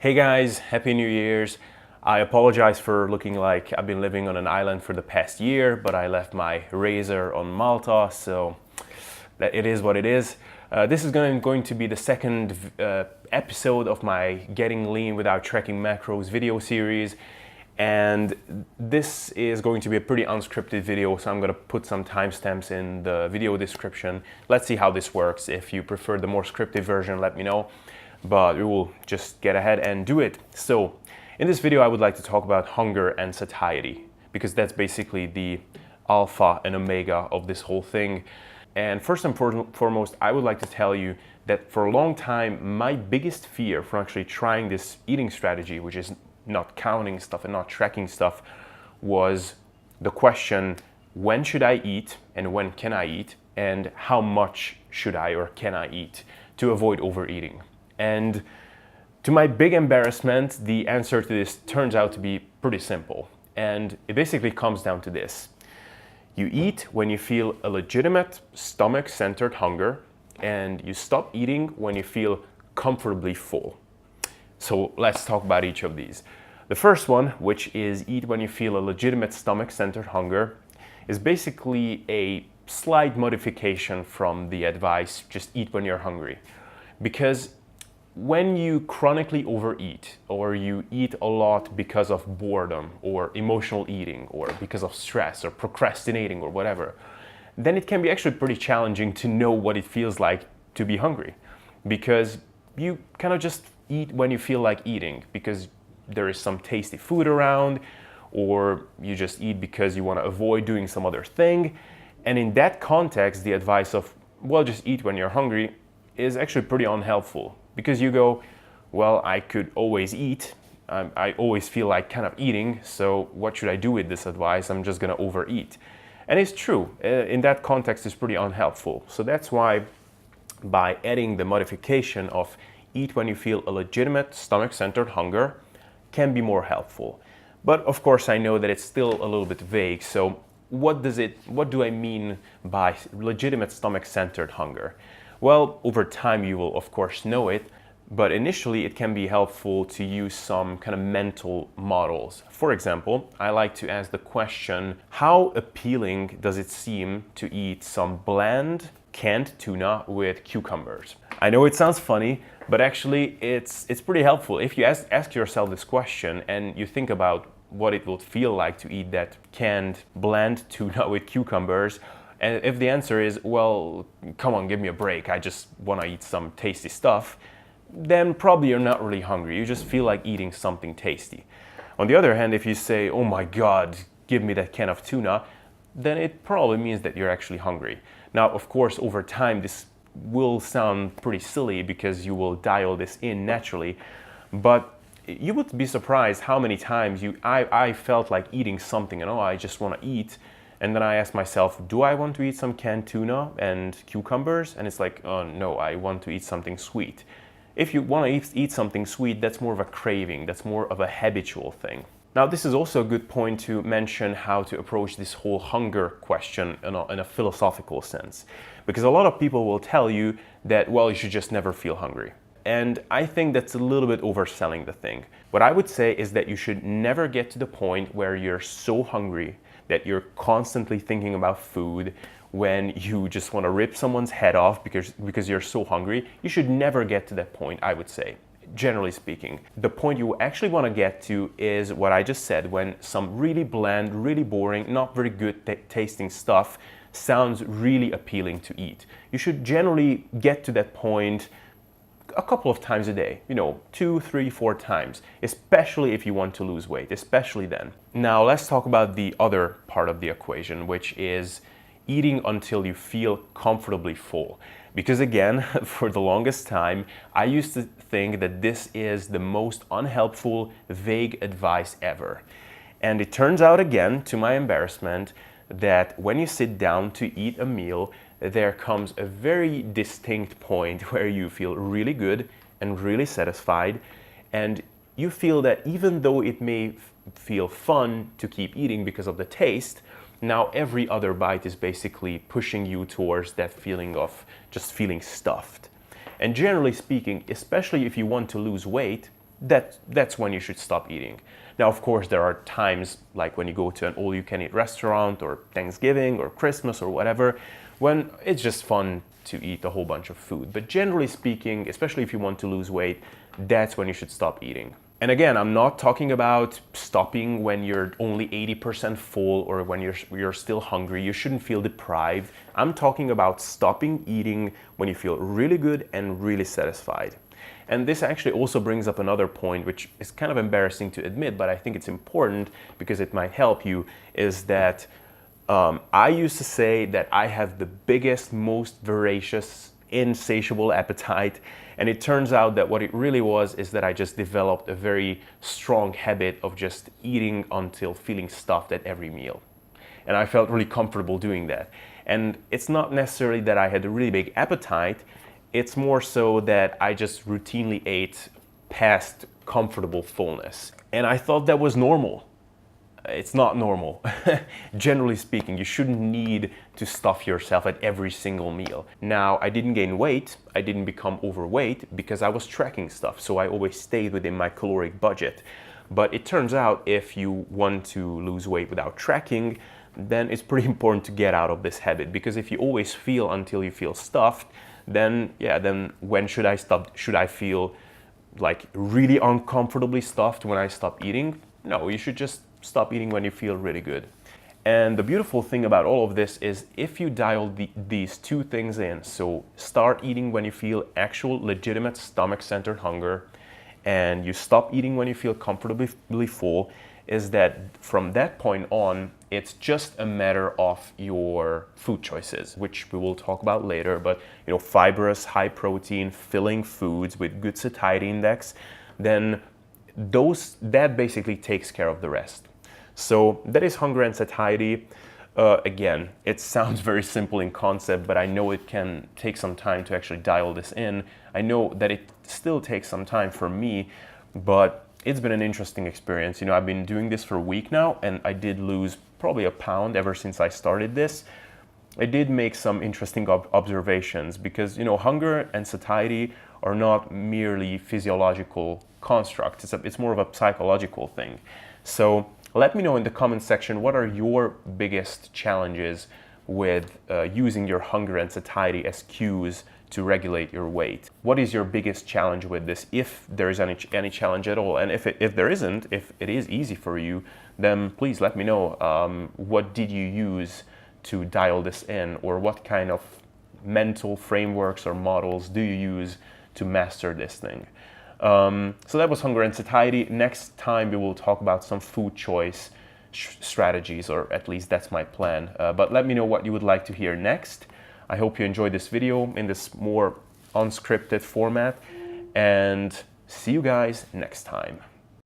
Hey guys, Happy New Year's. I apologize for looking like I've been living on an island for the past year, but I left my razor on Malta, so it is what it is. This is going to be the second episode of my Getting Lean Without Tracking Macros video series. And this is going to be a pretty unscripted video, so I'm going to put some timestamps in the video description. Let's see how this works. If you prefer the more scripted version, let me know. But we will just get ahead and do it. So in this video, I would like to talk about hunger and satiety, because that's basically the alpha and omega of this whole thing. And first and foremost, I would like to tell you that for a long time, my biggest fear from actually trying this eating strategy, which is not counting stuff and not tracking stuff, was the question, when should I eat and when can I eat, and how much should I or can I eat to avoid overeating? And to my big embarrassment, the answer to this turns out to be pretty simple. And it basically comes down to this. You eat when you feel a legitimate stomach-centered hunger, and you stop eating when you feel comfortably full. So let's talk about each of these. The first one, which is eat when you feel a legitimate stomach-centered hunger, is basically a slight modification from the advice, just eat when you're hungry. Because when you chronically overeat, or you eat a lot because of boredom or emotional eating, or because of stress or procrastinating or whatever, then it can be actually pretty challenging to know what it feels like to be hungry. Because you kind of just eat when you feel like eating, because there is some tasty food around, or you just eat because you want to avoid doing some other thing. And in that context, the advice of, well, just eat when you're hungry is actually pretty unhelpful. Because you go, well, I could always eat. I always feel like kind of eating, so what should I do with this advice? I'm just gonna overeat. And it's true, in that context it's pretty unhelpful. So that's why by adding the modification of eat when you feel a legitimate stomach-centered hunger can be more helpful. But of course I know that it's still a little bit vague, so what do I mean by legitimate stomach-centered hunger? Well, over time you will of course know it, but initially it can be helpful to use some kind of mental models. For example, I like to ask the question, how appealing does it seem to eat some bland canned tuna with cucumbers? I know it sounds funny, but actually it's pretty helpful. If you ask yourself this question and you think about what it would feel like to eat that canned bland tuna with cucumbers, and if the answer is, well, come on, give me a break, I just want to eat some tasty stuff, then probably you're not really hungry. You just feel like eating something tasty. On the other hand, if you say, oh my God, give me that can of tuna, then it probably means that you're actually hungry. Now, of course, over time, this will sound pretty silly because you will dial this in naturally, but you would be surprised how many times I felt like eating something and I just want to eat. And then I ask myself, do I want to eat some canned tuna and cucumbers? And it's like, oh no, I want to eat something sweet. If you want to eat something sweet, that's more of a craving, that's more of a habitual thing. Now, this is also a good point to mention how to approach this whole hunger question in a philosophical sense. Because a lot of people will tell you that, well, you should just never feel hungry. And I think that's a little bit overselling the thing. What I would say is that you should never get to the point where you're so hungry that you're constantly thinking about food, when you just want to rip someone's head off because you're so hungry. You should never get to that point, I would say, generally speaking. The point you actually want to get to is what I just said, when some really bland, really boring, not very good tasting stuff sounds really appealing to eat. You should generally get to that point a couple of times a day, 2, 3, 4 times, especially if you want to lose weight, especially then. Now let's talk about the other part of the equation, which is eating until you feel comfortably full. Because again, for the longest time, I used to think that this is the most unhelpful, vague advice ever. And it turns out again, to my embarrassment, that when you sit down to eat a meal, there comes a very distinct point where you feel really good and really satisfied, and you feel that even though it may feel fun to keep eating because of the taste, now every other bite is basically pushing you towards that feeling of just feeling stuffed. And generally speaking, especially if you want to lose weight, that's when you should stop eating. Now, of course, there are times like when you go to an all-you-can-eat restaurant or Thanksgiving or Christmas or whatever, when it's just fun to eat a whole bunch of food. But generally speaking, especially if you want to lose weight, that's when you should stop eating. And again, I'm not talking about stopping when you're only 80% full or when you're still hungry. You shouldn't feel deprived. I'm talking about stopping eating when you feel really good and really satisfied. And this actually also brings up another point, which is kind of embarrassing to admit, but I think it's important because it might help you, is that I used to say that I have the biggest, most voracious, insatiable appetite. And it turns out that what it really was is that I just developed a very strong habit of just eating until feeling stuffed at every meal. And I felt really comfortable doing that. And it's not necessarily that I had a really big appetite, it's more so that I just routinely ate past comfortable fullness. And I thought that was normal. It's not normal. Generally speaking, you shouldn't need to stuff yourself at every single meal. Now, I didn't gain weight, I didn't become overweight because I was tracking stuff, so I always stayed within my caloric budget. But it turns out if you want to lose weight without tracking, then it's pretty important to get out of this habit, because if you always feel until you feel stuffed, then when should I stop? Should I feel like really uncomfortably stuffed when I stop eating? No, you should just stop eating when you feel really good. And the beautiful thing about all of this is if you dial these two things in, so start eating when you feel actual legitimate stomach-centered hunger, and you stop eating when you feel comfortably full, is that from that point on, it's just a matter of your food choices, which we will talk about later. But fibrous, high protein, filling foods with good satiety index, then that basically takes care of the rest. So that is hunger and satiety. Again, it sounds very simple in concept, but I know it can take some time to actually dial this in. I know that it still takes some time for me, but it's been an interesting experience. I've been doing this for a week now, and I did lose probably a pound ever since I started this. I did make some interesting observations because, hunger and satiety are not merely physiological constructs. It's more of a psychological thing. So let me know in the comment section, what are your biggest challenges with using your hunger and satiety as cues to regulate your weight? What is your biggest challenge with this, if there is any challenge at all? And if there isn't, if it is easy for you, then please let me know. What did you use to dial this in, or what kind of mental frameworks or models do you use to master this thing? So that was hunger and satiety. Next time we will talk about some food choice strategies, or at least that's my plan. But let me know what you would like to hear next. I hope you enjoyed this video in this more unscripted format, and see you guys next time.